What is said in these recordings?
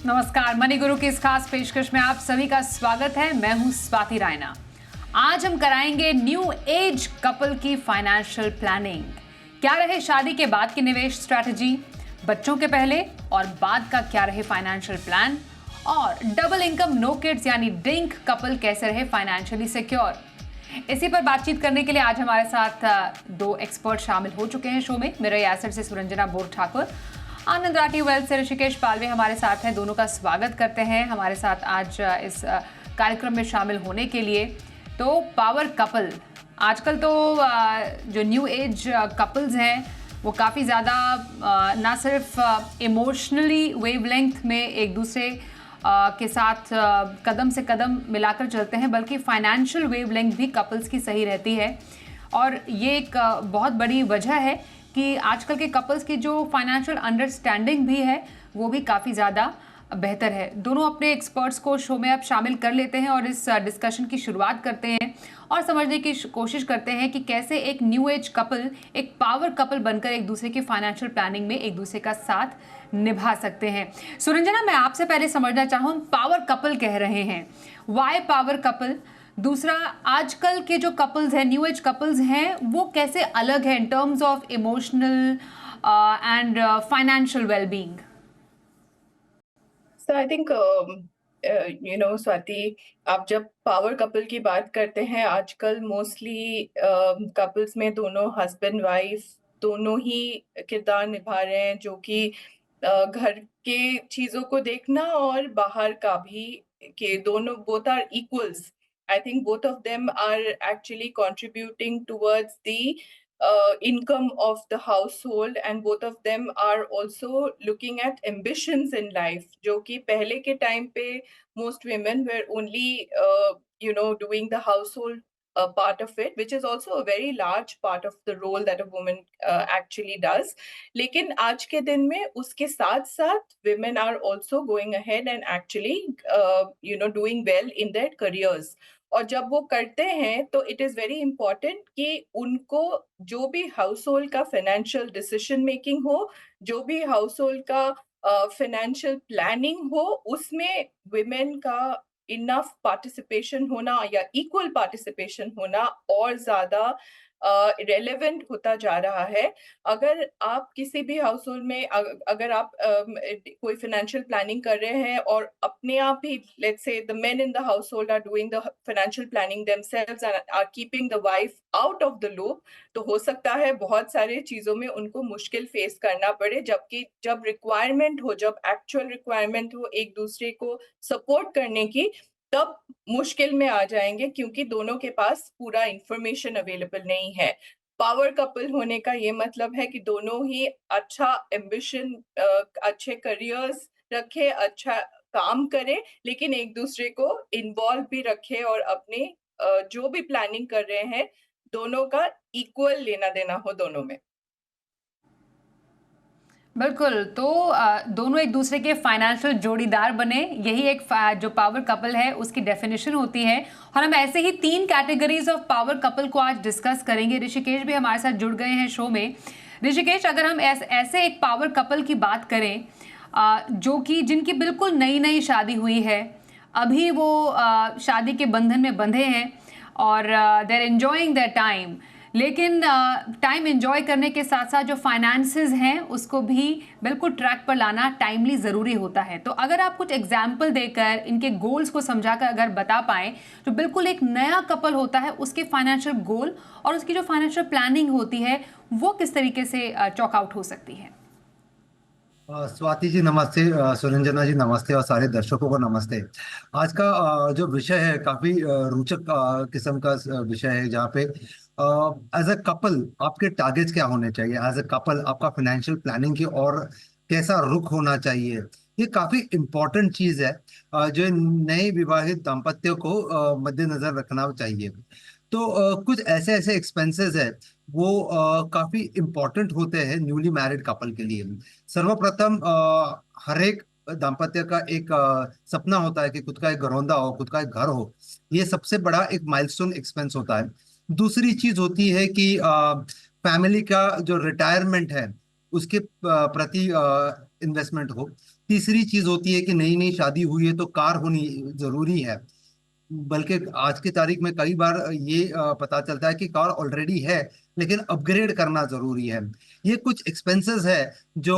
नमस्कार, मनी गुरु की इस खास पेशकश में आप सभी का स्वागत है। मैं हूं स्वाति रायना। आज हम कराएंगे न्यू एज कपल की फाइनेंशियल प्लानिंग। क्या रहे शादी के बाद की निवेश स्ट्रैटेजी, बच्चों के पहले और बाद का क्या रहे फाइनेंशियल प्लान, और डबल इनकम नो किड्स यानी डिंक कपल कैसे रहे फाइनेंशियली सिक्योर। इसी पर बातचीत करने के लिए आज हमारे साथ दो एक्सपर्ट शामिल हो चुके हैं शो में। मेरे एसेट से सुरंजना बोर ठाकुर, आनंद राठी वेल्थ से ऋषिकेश पालवे हमारे साथ हैं। दोनों का स्वागत करते हैं हमारे साथ आज इस कार्यक्रम में शामिल होने के लिए। तो पावर कपल, आजकल तो जो न्यू एज कपल्स हैं वो काफ़ी ज़्यादा ना सिर्फ इमोशनली वेवलेंथ में एक दूसरे के साथ कदम से कदम मिलाकर चलते हैं, बल्कि फाइनेंशियल वेवलेंथ भी कपल्स की सही रहती है। और ये एक बहुत बड़ी वजह है कि आजकल के कपल्स की जो फाइनेंशियल अंडरस्टैंडिंग भी है वो भी काफ़ी ज़्यादा बेहतर है। दोनों अपने एक्सपर्ट्स को शो में अब शामिल कर लेते हैं और इस डिस्कशन की शुरुआत करते हैं और समझने की कोशिश करते हैं कि कैसे एक न्यू एज कपल एक पावर कपल बनकर एक दूसरे की फाइनेंशियल प्लानिंग में एक दूसरे का साथ निभा सकते हैं। सुरंजना, मैं आपसे पहले समझना चाहूँ, पावर कपल कह रहे हैं, वाई पावर कपल? दूसरा, आजकल के जो कपल्स हैं, न्यू एज कपल्स हैं, वो कैसे अलग हैं in terms of emotional and financial wellbeing? So I think Swati, आप जब पावर कपल की बात करते हैं, आजकल मोस्टली कपल्स में दोनों हस्बैंड वाइफ दोनों ही किरदार निभा रहे हैं, जो कि घर के चीजों को देखना और बाहर का भी, कि दोनों both are equals. I think both of them are actually contributing towards the income of the household, and both of them are also looking at ambitions in life, जो कि पहले के time पे most women were only doing the household part of it, which is also a very large part of the role that a woman actually does. लेकिन आज के दिन में उसके साथ साथ women are also going ahead and actually doing well in their careers. और जब वो करते हैं तो इट इज वेरी इंपॉर्टेंट कि उनको जो भी हाउस होल्ड का फाइनेंशियल डिसीजन मेकिंग हो, जो भी हाउस होल्ड का फाइनेंशियल प्लानिंग हो, उसमें विमेन का इनफ पार्टिसिपेशन होना या इक्वल पार्टिसिपेशन होना और ज्यादा रेलेवेंट होता जा रहा है। अगर आप किसी भी हाउस होल्ड में अगर आप कोई फाइनेंशियल प्लानिंग कर रहे हैं और अपने आप ही, let's say the men in the household are doing the financial planning themselves and are keeping the wife out of the loop, तो हो सकता है बहुत सारे चीजों में उनको मुश्किल फेस करना पड़े। जबकि जब रिक्वायरमेंट हो, जब एक्चुअल रिक्वायरमेंट हो एक दूसरे को सपोर्ट करने की, तब मुश्किल में आ जाएंगे, क्योंकि दोनों के पास पूरा इंफॉर्मेशन अवेलेबल नहीं है। पावर कपल होने का ये मतलब है कि दोनों ही अच्छा एम्बिशन, अच्छे करियर्स रखे, अच्छा काम करे, लेकिन एक दूसरे को इन्वॉल्व भी रखे और अपने जो भी प्लानिंग कर रहे हैं दोनों का इक्वल लेना देना हो दोनों में। बिल्कुल। तो दोनों एक दूसरे के फाइनेंशियल जोड़ीदार बने, यही एक जो पावर कपल है उसकी डेफिनेशन होती है। और हम ऐसे ही 3 कैटेगरीज ऑफ पावर कपल को आज डिस्कस करेंगे। ऋषिकेश भी हमारे साथ जुड़ गए हैं शो में। ऋषिकेश, अगर हम ऐसे एक पावर कपल की बात करें जो कि जिनकी बिल्कुल नई नई शादी हुई है, अभी वो शादी के बंधन में बंधे हैं और they are enjoying their time, लेकिन टाइम एंजॉय करने के साथ साथ जो फाइनेंसेस हैं उसको भी बिल्कुल ट्रैक पर लाना टाइमली ज़रूरी होता है। तो अगर आप कुछ एग्जाम्पल देकर इनके गोल्स को समझाकर अगर बता पाएँ, जो बिल्कुल एक नया कपल होता है उसके फाइनेंशियल गोल और उसकी जो फाइनेंशियल प्लानिंग होती है वो किस तरीके से चॉक आउट हो सकती है। स्वाति जी नमस्ते, सुरंजना जी नमस्ते और सारे दर्शकों को नमस्ते। आज का जो विषय है काफी रोचक किस्म का विषय है, जहाँ पे एज अ कपल आपके टारगेट्स क्या होने चाहिए, एज अ कपल आपका फाइनेंशियल प्लानिंग की और कैसा रुख होना चाहिए, ये काफी इम्पोर्टेंट चीज है जो नए विवाहित दाम्पत्य को मद्देनजर रखना चाहिए। तो कुछ ऐसे ऐसे एक्सपेंसेस है वो काफी इम्पोर्टेंट होते हैं न्यूली मैरिड कपल के लिए। सर्वप्रथम हर एक दाम्पत्य का एक सपना होता है कि खुद का एक घरौंदा हो, खुद का एक घर हो। ये सबसे बड़ा एक माइलस्टोन एक्सपेंस होता है। दूसरी चीज होती है कि फैमिली का जो रिटायरमेंट है उसके प्रति इन्वेस्टमेंट हो। तीसरी चीज होती है कि नई नई शादी हुई है तो कार होनी जरूरी है। बल्कि आज की तारीख में कई बार ये पता चलता है कि कार ऑलरेडी है, लेकिन अपग्रेड करना जरूरी है। ये कुछ एक्सपेंसेस है जो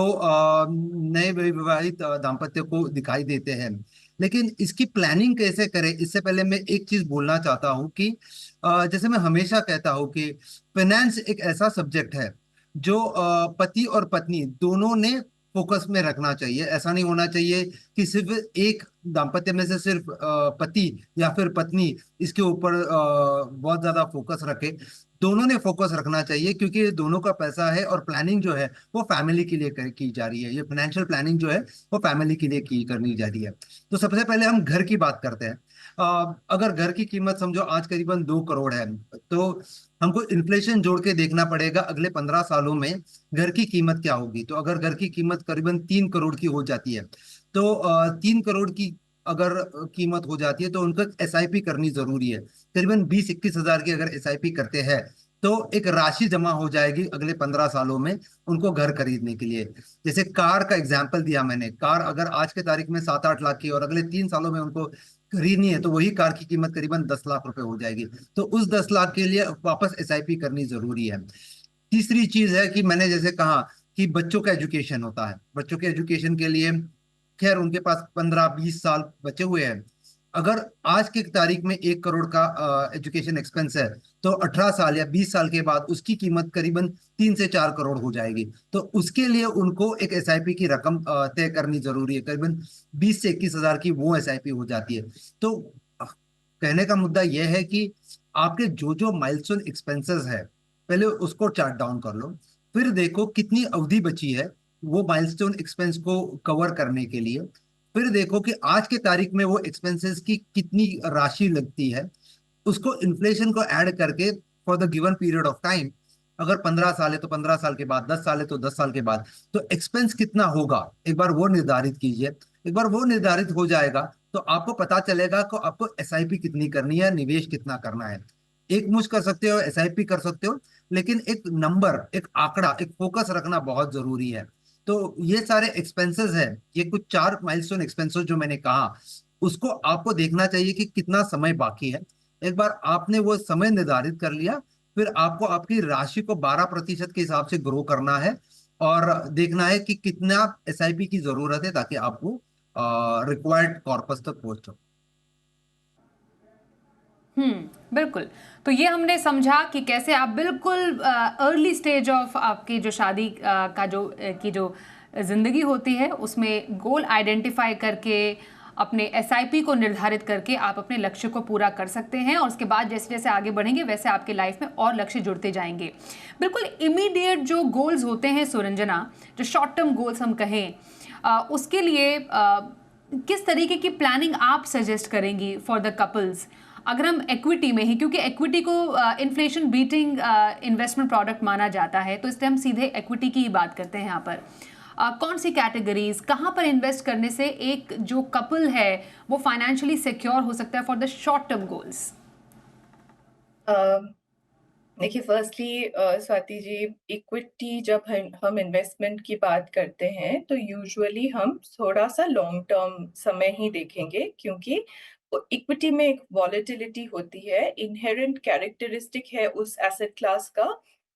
नए विवाहित दाम्पत्य को दिखाई देते हैं। लेकिन इसकी प्लानिंग कैसे करें, इससे पहले मैं एक चीज बोलना चाहता हूँ कि जैसे मैं हमेशा कहता हूँ कि फाइनेंस एक ऐसा सब्जेक्ट है जो पति और पत्नी दोनों ने फोकस में रखना चाहिए। ऐसा नहीं होना चाहिए कि सिर्फ एक दाम्पत्य में से सिर्फ पति या फिर पत्नी इसके ऊपर बहुत ज्यादा फोकस रखे। दोनों ने फोकस रखना चाहिए, क्योंकि ये दोनों का पैसा है और प्लानिंग जो है वो फैमिली के लिए की जा रही है। ये फाइनेंशियल प्लानिंग जो है वो फैमिली के लिए करनी जा रही है। तो सबसे पहले हम घर की बात करते हैं। अगर घर की कीमत समझो आज करीबन 2 करोड़ है, तो हमको इन्फ्लेशन जोड़ के देखना पड़ेगा अगले 15 सालों में घर की कीमत क्या होगी। तो अगर घर की कीमत करीबन 3 करोड़ की हो जाती है, तो 3 करोड़ की अगर कीमत हो जाती है तो उनको एसआईपी करनी जरूरी है। करीबन 20-21 हजार की अगर एसआईपी करते हैं तो एक राशि जमा हो जाएगी अगले 15 सालों में उनको घर खरीदने के लिए। जैसे कार का एग्जाम्पल दिया मैंने, कार अगर आज के तारीख में 7-8 लाख की और अगले 3 सालों में उनको खरीदनी है तो वही कार की कीमत करीबन 10 लाख रुपए हो जाएगी। तो उस 10 लाख के लिए वापस एसआईपी करनी जरूरी है। तीसरी चीज है कि मैंने जैसे कहा कि बच्चों का एजुकेशन होता है। बच्चों के एजुकेशन के लिए खैर उनके पास 15-20 साल बचे हुए हैं। अगर आज की तारीख में 1 करोड़ का एजुकेशन एक्सपेंस है, तो 18 साल या 20 साल के बाद उसकी कीमत करीबन 3 से 4 करोड़ हो जाएगी। तो उसके लिए उनको एक एसआईपी की रकम तय करनी जरूरी है। करीबन 20 से 21 हजार की वो एसआईपी हो जाती है। तो कहने का मुद्दा यह है कि आपके जो जो माइलस्टोन एक्सपेंसेस है पहले उसको चार्ट डाउन कर लो। फिर देखो कितनी अवधि बची है वो माइलस्टोन एक्सपेंस को कवर करने के लिए। फिर देखो कि आज के तारीख में वो एक्सपेंसेस की कितनी राशि लगती है। उसको इन्फ्लेशन को ऐड करके for the given period of time, अगर 15 साल है तो 15 साल के बाद, 10 साल है तो 10 साल के बाद, तो एक्सपेंस कितना होगा एक बार वो निर्धारित कीजिए। एक बार वो निर्धारित हो जाएगा तो आपको पता चलेगा कि आपको एसआईपी कितनी करनी है, निवेश कितना करना है। एक मुश्त कर सकते हो, एसआईपी कर सकते हो, लेकिन एक नंबर, एक आंकड़ा, एक फोकस रखना बहुत जरूरी है। तो ये सारे एक्सपेंसेस है, ये कुछ 4 माइलस्टोन एक्सपेंसेस जो मैंने कहा, उसको आपको देखना चाहिए कि कितना समय बाकी है। एक बार आपने वो समय निर्धारित कर लिया, फिर आपको आपकी राशि को 12% के हिसाब से ग्रो करना है और देखना है कि कितना एसआईपी की जरूरत है ताकि आपको रिक्वायर्ड कॉर्पस तक पहुंचो। बिल्कुल। तो ये हमने समझा कि कैसे आप बिल्कुल अर्ली स्टेज ऑफ आपकी जो शादी का जो की जो जिंदगी होती है उसमें गोल आइडेंटिफाई करके अपने एसआईपी को निर्धारित करके आप अपने लक्ष्य को पूरा कर सकते हैं, और उसके बाद जैसे जैसे आगे बढ़ेंगे वैसे आपके लाइफ में और लक्ष्य जुड़ते जाएंगे। बिल्कुल इमीडिएट जो गोल्स होते हैं सुरंजना, जो शॉर्ट टर्म गोल्स हम कहें, उसके लिए किस तरीके की प्लानिंग आप सजेस्ट करेंगी फॉर द कपल्स? अगर हम इक्विटी में ही, क्योंकि इक्विटी को इन्फ्लेशन बीटिंग इन्वेस्टमेंट प्रोडक्ट माना जाता है, तो इसलिए हम सीधे इक्विटी की ही बात करते हैं यहाँ पर। कौन सी कैटेगरीज, कहाँ पर इन्वेस्ट करने से एक जो कपल है वो फाइनेंशियली सिक्योर हो सकता है for the short term goals? देखिए, फर्स्टली स्वाति जी, इक्विटी जब हम इन्वेस्टमेंट की बात करते हैं तो यूजुअली हम थोड़ा सा लॉन्ग टर्म समय ही देखेंगे, क्योंकि इक्विटी में एक वॉलेटिलिटी होती है। इनहेरेंट कैरेक्टरिस्टिक है उस एसेट क्लास का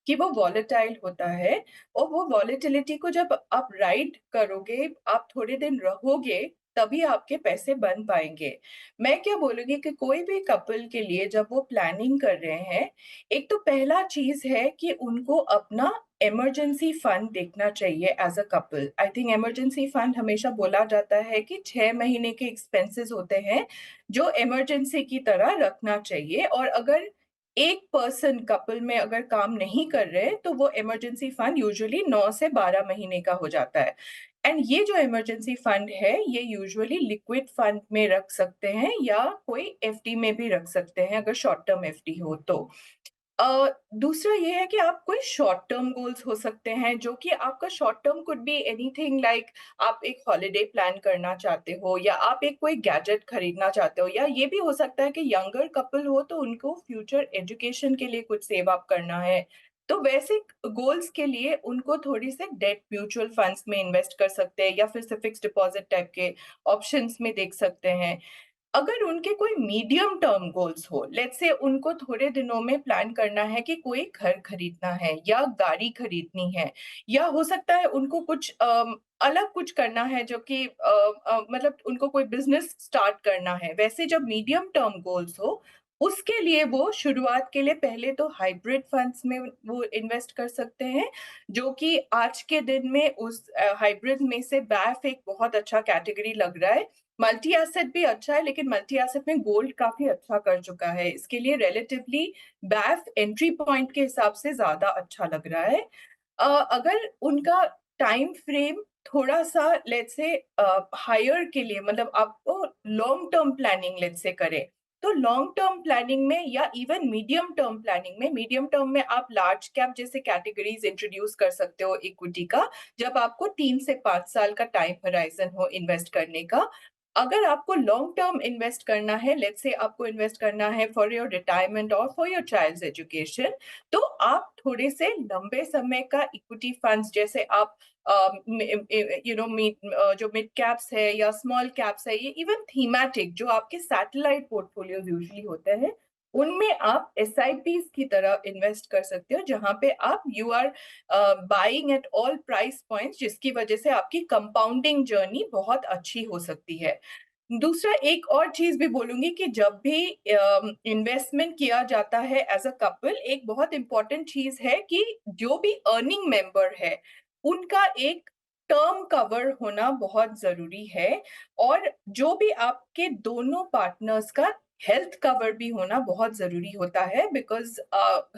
कि वो वॉलेटाइल होता है, और वो वॉलेटिलिटी को जब आप राइड करोगे, आप थोड़े दिन रहोगे, तभी आपके पैसे बन पाएंगे। मैं क्या बोलूंगी कि कोई भी कपल के लिए जब वो प्लानिंग कर रहे हैं, एक तो पहला चीज है कि उनको अपना इमरजेंसी फंड देखना चाहिए as a couple. I think emergency fund हमेशा बोला जाता है कि 6 महीने के एक्सपेंसेस होते हैं जो इमरजेंसी की तरह रखना चाहिए, और अगर एक पर्सन कपल में अगर काम नहीं कर रहे तो वो इमरजेंसी फंड यूजुअली 9 से 12 महीने का हो जाता है। एंड ये जो इमरजेंसी फंड है ये यूजुअली लिक्विड फंड में रख सकते हैं या कोई एफडी में भी रख सकते हैं अगर शॉर्ट टर्म एफडी हो तो। दूसरा ये है कि आप कोई शॉर्ट टर्म गोल्स हो सकते हैं, जो कि आपका short term could be anything like आप एक हॉलिडे प्लान करना चाहते हो, या आप एक कोई गैजेट खरीदना चाहते हो, या ये भी हो सकता है कि यंगर कपल हो तो उनको फ्यूचर एजुकेशन के लिए कुछ सेव अप करना है, तो वैसे गोल्स के लिए उनको थोड़ी से डेट म्यूचुअल फंड्स में इन्वेस्ट कर सकते हैं या फिर से फिक्स डिपॉजिट टाइप के ऑप्शंस में देख सकते हैं। अगर उनके कोई मीडियम टर्म गोल्स हो, लेट्स से उनको थोड़े दिनों में प्लान करना है कि कोई घर खरीदना है या गाड़ी खरीदनी है, या हो सकता है उनको कुछ अलग कुछ करना है जो कि मतलब उनको कोई बिजनेस स्टार्ट करना है, वैसे जब मीडियम टर्म गोल्स हो, उसके लिए वो शुरुआत के लिए पहले तो हाइब्रिड फंड्स में वो इन्वेस्ट कर सकते हैं, जो कि आज के दिन में उस हाइब्रिड में से बैफ एक बहुत अच्छा कैटेगरी लग रहा है। मल्टी एसेट भी अच्छा है, लेकिन मल्टी एसेट में गोल्ड काफी अच्छा कर चुका है, इसके लिए रिलेटिवली बैफ एंट्री पॉइंट के हिसाब से ज्यादा अच्छा लग रहा है। अगर उनका टाइम फ्रेम थोड़ा सा लेट्स से हायर के लिए, मतलब आपको long term planning let's say करें, तो लॉन्ग टर्म प्लानिंग में या इवन मीडियम टर्म प्लानिंग में, मीडियम टर्म में आप लार्ज कैप जैसे कैटेगरीज इंट्रोड्यूस कर सकते हो इक्विटी का, जब आपको 3 से 5 साल का टाइम होराइजन हो इन्वेस्ट करने का। अगर आपको लॉन्ग टर्म इन्वेस्ट करना है, लेट्स से आपको इन्वेस्ट करना है फॉर योर रिटायरमेंट और फॉर योर चाइल्ड्स एजुकेशन, तो आप थोड़े से लंबे समय का इक्विटी फंड्स, जैसे आप जो मिड कैप्स है या स्मॉल कैप्स है, ये इवन थीमेटिक जो आपके सैटेलाइट पोर्टफोलियो यूजुअली होते हैं, उनमें आप एसआईपीज की तरह इन्वेस्ट कर सकते हो, जहां पे आप you are buying at all price points, जिसकी वजह से आपकी कंपाउंडिंग जर्नी बहुत अच्छी हो सकती है। दूसरा एक और चीज भी बोलूंगी कि जब भी इन्वेस्टमेंट किया जाता है एज अ कपल, एक बहुत इंपॉर्टेंट चीज है कि जो भी अर्निंग मेंबर है उनका एक टर्म कवर होना बहुत जरूरी है, और जो भी आपके दोनों पार्टनर्स का हेल्थ कवर भी होना बहुत जरूरी होता है, बिकॉज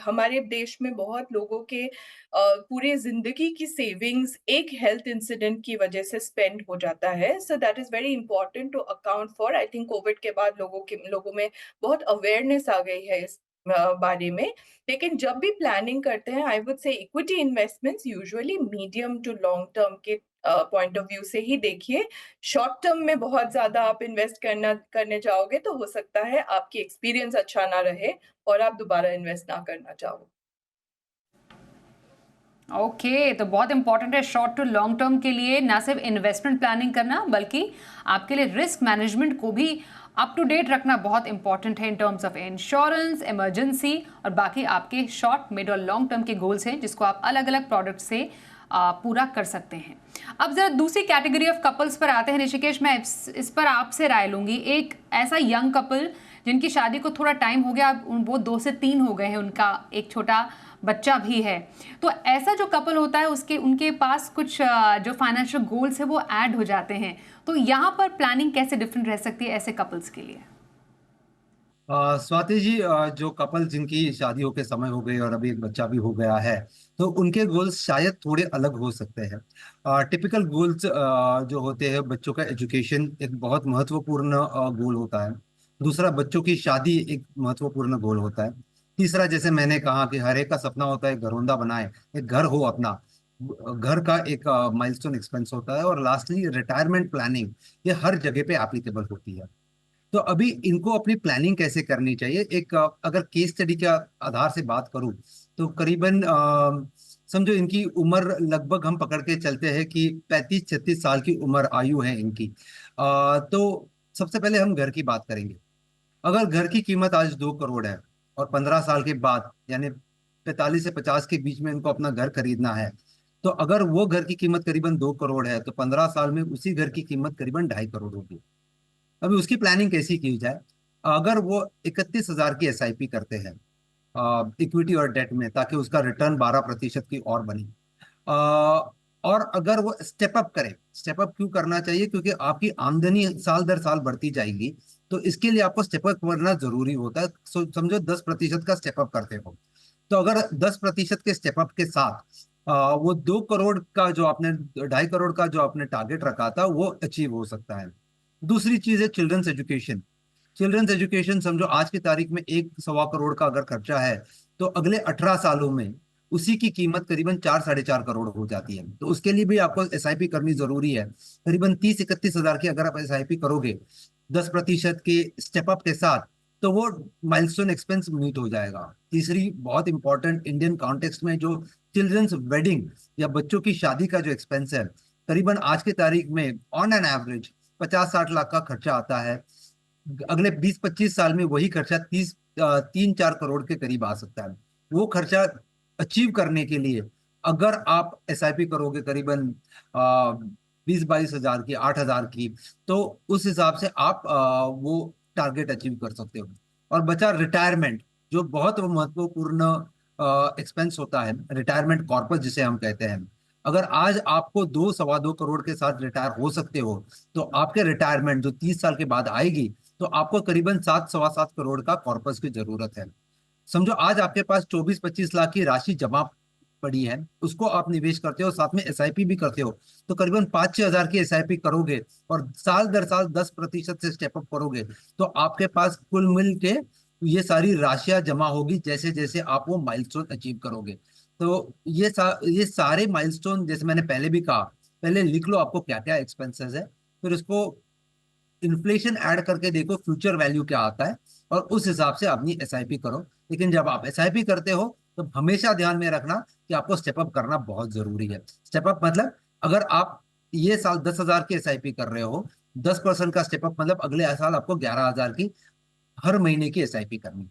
हमारे देश में बहुत लोगों के पूरे जिंदगी की सेविंग्स एक हेल्थ इंसिडेंट की वजह से स्पेंड हो जाता है। So that is very important to account for. I think Covid के बाद लोगों में बहुत अवेयरनेस आ गई है इस बारे में। लेकिन जब भी प्लानिंग करते हैं, I would say equity investments usually medium to long term के पॉइंट ऑफ व्यू से ही देखिए। शॉर्ट टर्म में बहुत ज्यादा आप इन्वेस्ट करने जाओगे तो हो सकता है आपकी एक्सपीरियंस अच्छा ना रहे और आप दोबारा इन्वेस्ट ना करना चाहो। ओके तो बहुत इंपॉर्टेंट है शॉर्ट टू लॉन्ग टर्म के लिए ना सिर्फ इन्वेस्टमेंट प्लानिंग करना, बल्कि आपके लिए रिस्क मैनेजमेंट को भी अप टू डेट रखना बहुत इंपॉर्टेंट है in terms of insurance, emergency और बाकी आपके शॉर्ट मिड और लॉन्ग टर्म के गोल्स हैं, जिसको आप अलग अलग प्रोडक्ट से पूरा कर सकते हैं। अब जरा दूसरी कैटेगरी ऑफ कपल्स पर आते हैं। ऋषिकेश, मैं इस पर आपसे राय लूंगी। एक ऐसा यंग कपल जिनकी शादी को थोड़ा टाइम हो गया, अब वो 2 से 3 हो गए हैं, उनका एक छोटा बच्चा भी है, तो ऐसा जो कपल होता है उनके पास कुछ जो फाइनेंशियल गोल्स है वो ऐड हो जाते हैं, तो यहाँ पर प्लानिंग कैसे डिफरेंट रह सकती है ऐसे कपल्स के लिए? स्वाति जी, जो कपल जिनकी शादियों के समय हो गई और अभी एक बच्चा भी हो गया है, तो उनके गोल्स शायद थोड़े अलग हो सकते हैं। टिपिकल गोल्स जो होते हैं, बच्चों का एजुकेशन एक बहुत महत्वपूर्ण गोल होता है। दूसरा, बच्चों की शादी एक महत्वपूर्ण गोल होता है। तीसरा, जैसे मैंने कहा कि हर एक का सपना होता है घरौंदा बनाए, एक घर हो अपना, घर का एक माइलस्टोन एक्सपेंस होता है। और लास्टली रिटायरमेंट प्लानिंग, ये हर जगह पे एप्लीकेबल होती है। तो अभी इनको अपनी प्लानिंग कैसे करनी चाहिए, एक अगर केस स्टडी के आधार से बात करूं, तो करीबन समझो इनकी उम्र लगभग हम पकड़ के चलते हैं कि 35-36 साल की उम्र आयु है इनकी। तो सबसे पहले हम घर की बात करेंगे। अगर घर की कीमत आज 2 करोड़ है और 15 साल के बाद यानी 45 से 50 के बीच में इनको अपना घर खरीदना है, तो अगर वो घर की कीमत करीबन 2 करोड़ है, तो 15 साल में उसी घर की कीमत करीबन 2.5 करोड़ होगी। अभी उसकी प्लानिंग कैसी की जाए? अगर वो 31,000 की एसआईपी करते हैं इक्विटी और डेट में, ताकि उसका रिटर्न 12% की और बने। और अगर वो स्टेप अप करें, स्टेप अप क्यों करना चाहिए? क्योंकि आपकी आमदनी साल दर साल बढ़ती जाएगी, तो इसके लिए आपको स्टेप अप करना जरूरी होता है। समझो 10% का स्टेप अप करते हो, तो अगर 10% के स्टेप अप के साथ वो 2 करोड़ का जो आपने 2.5 करोड़ का जो आपने टारगेट रखा था, वो अचीव हो सकता है। दूसरी चीज है चिल्ड्रंस एजुकेशन। चिल्ड्रंस एजुकेशन समझो आज की तारीख में 1-1.25 करोड़ का अगर खर्चा है, तो अगले 18 सालों में उसी की कीमत करीबन 4-4.5 करोड़ हो जाती है। तो उसके लिए भी आपको एसआईपी करनी जरूरी है। करीबन 30-31 हजार की अगर आप एसआईपी करोगे 10% के स्टेप अप के साथ, तो वो माइलस्टोन एक्सपेंस मीट हो जाएगा। तीसरी बहुत इंपॉर्टेंट इंडियन कॉन्टेक्स्ट में जो चिल्ड्रंस वेडिंग या बच्चों की शादी का जो एक्सपेंस है, करीबन आज की तारीख में ऑन एन एवरेज 50-60 लाख का खर्चा आता है। अगले 20-25 साल में वही खर्चा 3-4 करोड़ के करीब आ सकता है। वो खर्चा अचीव करने के लिए अगर आप एसआईपी करोगे करीबन 20-22 हजार की, 8 हजार की, तो उस हिसाब से आप वो टारगेट अचीव कर सकते हो। और बचा रिटायरमेंट, जो बहुत महत्वपूर्ण एक्सपेंस होता है, रिटायरमेंट कॉर्पस जिसे हम कहते हैं। अगर आज आपको 2-2.25 करोड़ के साथ रिटायर हो सकते हो, तो आपके रिटायरमेंट जो 30 साल के बाद आएगी, तो आपको करीबन 7-7.25 करोड़ का कॉर्पस की जरूरत है। समझो आज आपके पास 24-25 लाख की राशि जमा पड़ी है, उसको आप निवेश करते हो, साथ में एसआईपी भी करते हो, तो करीबन 5-6 हजार की एसआईपी करोगे और साल दर साल 10% से स्टेप अप करोगे, तो आपके पास कुल मिल के ये सारी राशियां जमा होगी जैसे जैसे आप वो माइलस्टोन अचीव करोगे। तो ये सारे माइलस्टोन, जैसे मैंने पहले भी कहा, पहले लिख लो आपको क्या क्या एक्सपेंसेस है, फिर उसको इन्फ्लेशन ऐड करके देखो फ्यूचर वैल्यू क्या आता है, और उस हिसाब से अपनी एसआईपी करो। लेकिन जब आप एसआईपी करते हो तो हमेशा ध्यान में रखना कि आपको स्टेप अप करना बहुत जरूरी है। स्टेप अप मतलब अगर आप ये साल 10 हजार की एसआईपी कर रहे हो, 10% का स्टेप अप मतलब अगले साल आपको 11 हजार की हर महीने की एसआईपी करनी।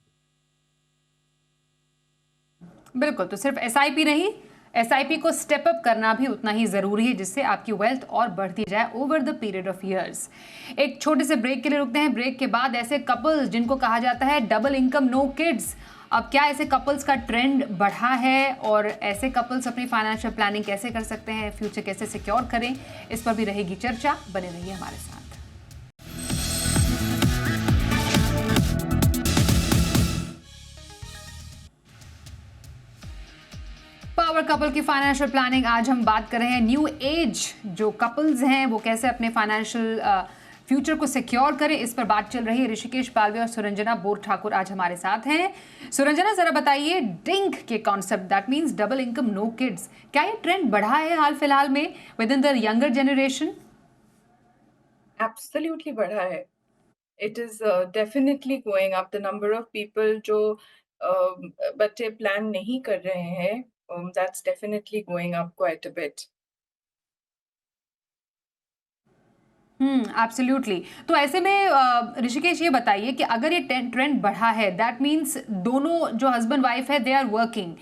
बिल्कुल, तो सिर्फ एसआईपी नहीं, एसआईपी को स्टेप अप करना भी उतना ही जरूरी है, जिससे आपकी वेल्थ और बढ़ती जाए over the period of years. एक छोटे से ब्रेक के लिए रुकते हैं। ब्रेक के बाद ऐसे कपल्स जिनको कहा जाता है डबल इनकम नो किड्स, अब क्या ऐसे कपल्स का ट्रेंड बढ़ा है और ऐसे कपल्स अपनी फाइनेंशियल प्लानिंग कैसे कर सकते हैं, फ्यूचर कैसे सिक्योर करें, इस पर भी रहेगी चर्चा। बने रहिए हमारे साथ। पावर कपल की फाइनेंशियल प्लानिंग, आज हम बात कर रहे हैं न्यू एज जो कपल्स हैं वो कैसे अपने फाइनेंशियल फ्यूचर को सिक्योर करें, इस पर बात चल रही है। ऋषिकेश पालवे और सुरंजना बोर ठाकुर आज हमारे साथ हैं। सुरंजना, जरा बताइए, डिंक के concept, that means double income no kids, क्या ये ट्रेंड बढ़ा है हाल फिलहाल में within the younger generation? Absolutely बढ़ा है। It is definitely going up, the number of people जो बच्चे प्लान नहीं कर रहे हैं, that's definitely going up quite a bit. Absolutely. तो ऐसे में ऋषिकेश, ये बताइए कि अगर ये ट्रेंड बढ़ा है, दैट मीन्स दोनों जो हस्बैंड वाइफ है दे आर वर्किंग,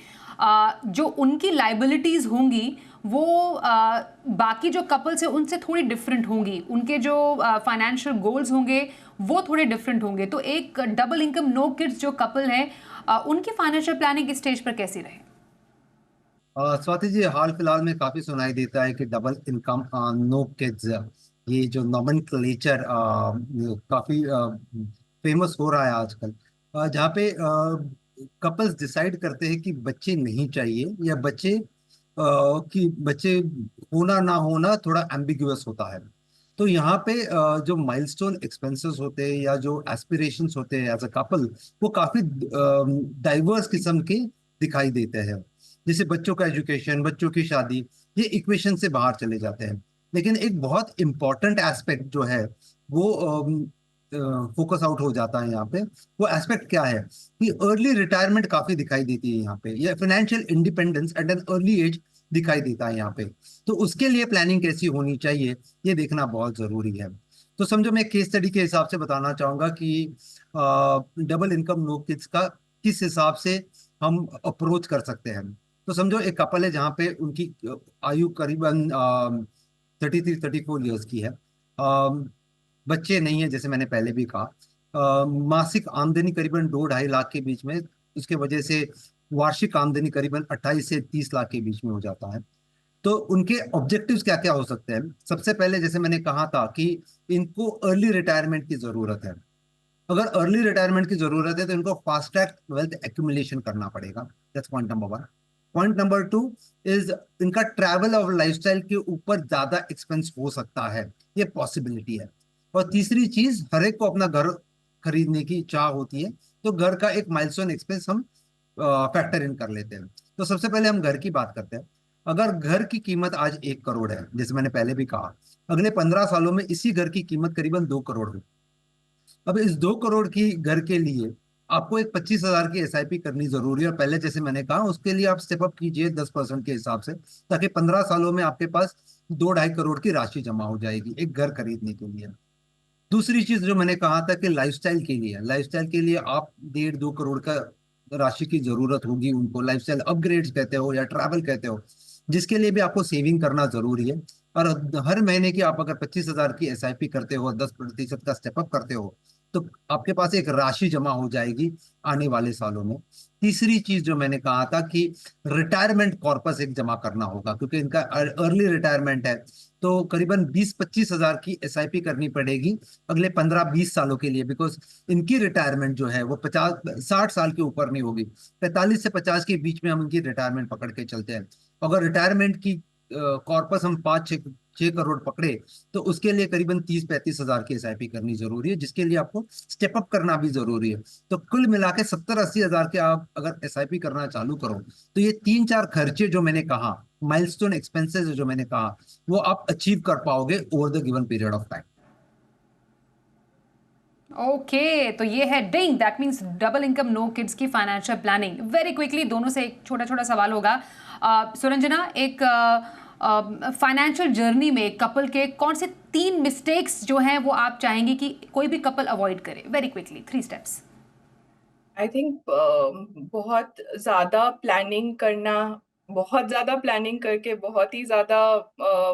जो उनकी लाइबिलिटीज होंगी वो बाकी जो कपल्स है उनसे थोड़ी डिफरेंट होंगी, उनके जो फाइनेंशियल गोल्स होंगे वो थोड़े डिफरेंट होंगे। तो एक डबल इनकम नो किड्स जो कपल है, उनकी फाइनेंशियल प्लानिंग इस स्टेज पर कैसी रहे? स्वाति जी, हाल फिलहाल में काफी सुनाई देता है कि डबल इनकम नो किड्स, ये जो नॉमेनक्लेचर काफी फेमस हो रहा है आजकल, जहाँ पे कपल्स डिसाइड करते हैं कि बच्चे नहीं चाहिए, या बच्चे होना ना होना थोड़ा एम्बिगुअस होता है। तो यहाँ पे जो माइलस्टोन एक्सपेंसेस होते हैं या जो एस्पिरेशंस होते हैं एज अ कपल, वो काफी डाइवर्स किस्म के दिखाई देते हैं। जैसे बच्चों का एजुकेशन, बच्चों की शादी, ये इक्वेशन से बाहर चले जाते हैं। लेकिन एक बहुत इंपॉर्टेंट एस्पेक्ट जो है वो फोकस आउट हो जाता है यहाँ पे। वो एस्पेक्ट क्या है कि अर्ली रिटायरमेंट काफी दिखाई देती है यहाँ पे, ये financial independence at an early age दिखाई देता है यहाँ पे। तो उसके लिए प्लानिंग कैसी होनी चाहिए, ये देखना बहुत जरूरी है। तो समझो, मैं केस स्टडी के हिसाब से बताना चाहूंगा कि डबल इनकम नो किड्स का किस हिसाब से हम अप्रोच कर सकते हैं। तो समझो एक कपल है जहाँ पे उनकी आयु करीबन 33-34 ईयर्स की है, बच्चे नहीं है जैसे मैंने पहले भी कहा, मासिक आमदनी करीबन 2-2.5 लाख के बीच में, उसके वजह से वार्षिक आमदनी करीबन 28 से 30 लाख के बीच में हो जाता है। तो उनके ऑब्जेक्टिव्स क्या क्या हो सकते हैं? सबसे पहले जैसे मैंने कहा था कि इनको अर्ली रिटायरमेंट की जरूरत है। अगर अर्ली रिटायरमेंट की जरूरत है तो इनको फास्ट ट्रैक वेल्थ एक्यूमुलेशन करना पड़ेगा। That's point number 1। Point number 2 is इनका ट्रैवल और लाइफस्टाइल के ऊपर ज्यादा एक्सपेंस हो सकता है, ये पॉसिबिलिटी है। और तीसरी चीज, हर एक को अपना घर खरीदने की चाह होती है, तो घर का एक माइलस्टोन एक्सपेंस हम फैक्टर इन कर लेते हैं। तो सबसे पहले हम घर की बात करते हैं। अगर घर की कीमत आज 1 करोड़ है, जैसे मैंने पहले भी कहा, अगले 15 सालों में इसी घर की कीमत करीबन 2 करोड़ हो। अब इस 2 करोड़ की घर के लिए आपको एक 25,000 की SIP करनी जरूरी है। और पहले जैसे मैंने कहा, उसके लिए आप स्टेप अप कीजिए 10% के हिसाब से, ताकि 15 सालों में आपके पास 2-2.5 करोड़ की राशि जमा हो जाएगी एक घर खरीदने के लिए। दूसरी चीज जो मैंने कहा था कि लाइफस्टाइल के लिए आप 1.5-2 करोड़ का राशि की जरूरत होगी उनको। लाइफस्टाइल अपग्रेड्स कहते हो या ट्रैवल कहते हो, जिसके लिए भी आपको सेविंग करना जरूरी है। और हर महीने की आप अगर 25,000 की SIP करते हो, 10% का स्टेपअप करते हो, तो आपके पास एक राशि जमा हो जाएगी आने वाले सालों में। तीसरी चीज जो मैंने कहा था कि रिटायरमेंट कॉर्पस एक जमा करना होगा, क्योंकि इनका अर्ली रिटायरमेंट है, तो करीबन 20-25,000 की SIP करनी पड़ेगी अगले 15-20 सालों के लिए। बिकॉज इनकी रिटायरमेंट जो है वो 50-60 साल के ऊपर नहीं होगी, 45 से 50 के बीच में हम इनकी रिटायरमेंट पकड़ के चलते हैं। अगर रिटायरमेंट की कॉर्पस हम 5-6 करोड़ पकड़े, तो उसके लिए करीबन 30-35 हजार की SIP करनी जरूरी है, जिसके लिए आपको स्टेप अप करना भी जरूरी है। तो कुल मिला के 70-80 हजार के आप अगर SIP करना चालू करो, तो ये 3-4 खर्चे जो मैंने कहा, माइलस्टोन एक्सपेंसेस जो मैंने कहा, वो आप अचीव कर पाओगे over the given period of time. Okay, तो ये है DINK, that means double income no kids की फाइनेंशियल प्लानिंग। वेरी क्विकली दोनों से एक छोटा छोटा सवाल होगा। सुरंजना, एक फाइनेंशियल जर्नी में कपल के कौन से 3 मिस्टेक्स जो हैं वो आप चाहेंगे कि कोई भी कपल अवॉइड करे? Very quickly 3 steps. I think बहुत ज्यादा प्लानिंग करना, बहुत ज्यादा प्लानिंग करके बहुत ही ज्यादा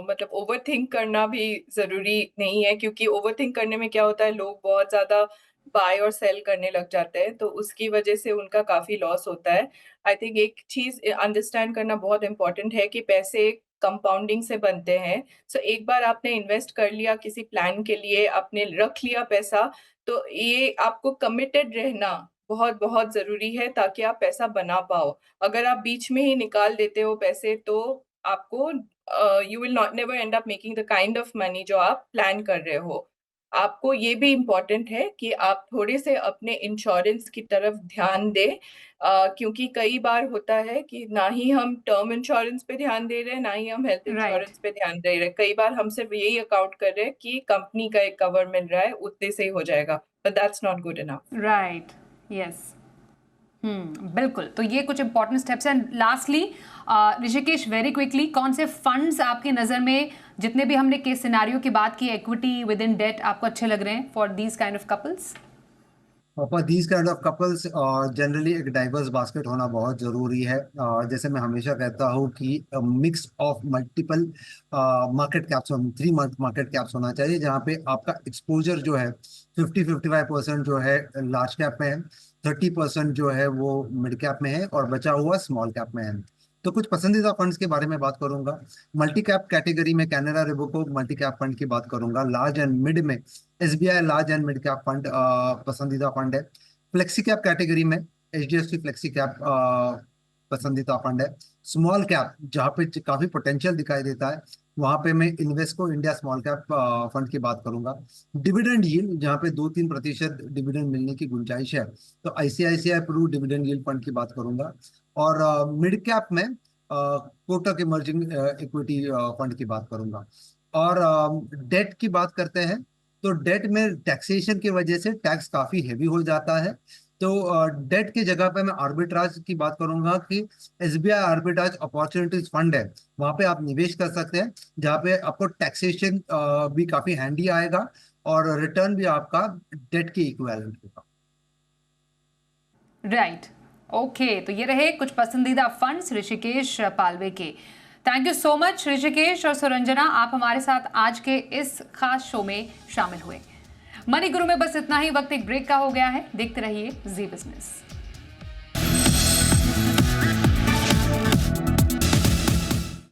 मतलब ओवर थिंक करना भी जरूरी नहीं है, क्योंकि ओवर थिंक करने में क्या होता है, लोग बहुत ज्यादा बाय और सेल करने लग जाते हैं, तो उसकी वजह से उनका काफी लॉस होता है। आई थिंक एक चीज अंडरस्टैंड करना बहुत इंपॉर्टेंट है कि पैसे कंपाउंडिंग से बनते हैं। सो एक बार आपने इन्वेस्ट कर लिया किसी प्लान के लिए, आपने रख लिया पैसा, तो ये आपको कमिटेड रहना बहुत बहुत जरूरी है ताकि आप पैसा बना पाओ। अगर आप बीच में ही निकाल देते हो पैसे, तो आपको you will not never and up making the kind of money जो आप प्लान कर रहे हो। आपको ये भी इम्पोर्टेंट है कि आप थोड़े से अपने इंश्योरेंस की तरफ ध्यान दें, क्योंकि कई बार होता है कि ना ही हम टर्म इंश्योरेंस पे ध्यान दे रहे हैं, ना ही हम हेल्थ राइट, इंश्योरेंस पे ध्यान दे रहे हैं। कई बार हम सिर्फ यही अकाउंट कर रहे हैं कि कंपनी का एक कवर मिल रहा है, उतने से ही हो जाएगा, but that's not good enough. Right, yes. बिल्कुल। तो ये कुछ इंपॉर्टेंट स्टेप्स हैं। लास्टली ऋषिकेश, वेरी क्विकली, कौन से फंड्स आपकी नज़र में, जितने भी हमने केस सिनारियो की बात की, इक्विटी विद इन डेट, आपको अच्छे लग रहे हैं for these kind of couples? For these kind of couples generally एक डाइवर्स बास्केट होना बहुत जरूरी है। जैसे मैं हमेशा कहता हूँ कि mix of multiple market caps, 3 market caps होना चाहिए, जहाँ पे आपका एक्सपोजर जो है 50-55% जो है लार्ज कैप में है, 30% जो है वो मिड कैप में है, और बचा हुआ स्मॉल कैप में है। तो कुछ पसंदीदा फंड्स के बारे में बात करूंगा। मल्टी कैप कैटेगरी में कैनरा रेबोको मल्टी कैप फंड की बात करूंगा। लार्ज एंड मिड में SBI large and mid cap fund पसंदीदा फंड है। फ्लेक्सी कैप कैटेगरी में HDFC फ्लेक्सी कैप पसंदीदा फंड है। स्मॉल कैप जहाँ पे काफी पोटेंशियल दिखाई देता है, वहां पे मैं Invesco India small cap fund की बात करूंगा। डिविडेंड यील्ड जहाँ पे 2-3% डिविडेंड मिलने की गुंजाइश है, तो ICICI Pru dividend yield fund की बात करूंगा। और मिड कैप में कोटक इमर्जिंग इक्विटी फंड की बात करूंगा। और डेट की बात करते हैं, तो डेट में टैक्सेशन की वजह से टैक्स काफी हेवी हो जाता है, तो डेट की जगह पे मैं आर्बिट्राज की बात करूंगा कि SBI आर्बिट्राज अपॉर्चुनिटीज फंड है, वहां पे आप निवेश कर सकते हैं, जहाँ पे आपको टैक्सेशन भी काफी हैंडी आएगा और रिटर्न भी आपका डेट के इक्विवेलेंट होगा। Right, okay. तो ये रहे कुछ पसंदीदा फंड्स ऋषिकेश पालवे के। Thank you so much Rishikesh और सुरंजना, आप हमारे साथ आज के इस खास शो में शामिल हुए। मनी गुरु में बस इतना ही, वक्त एक ब्रेक का हो गया है। देखते रहिए जी बिजनेस।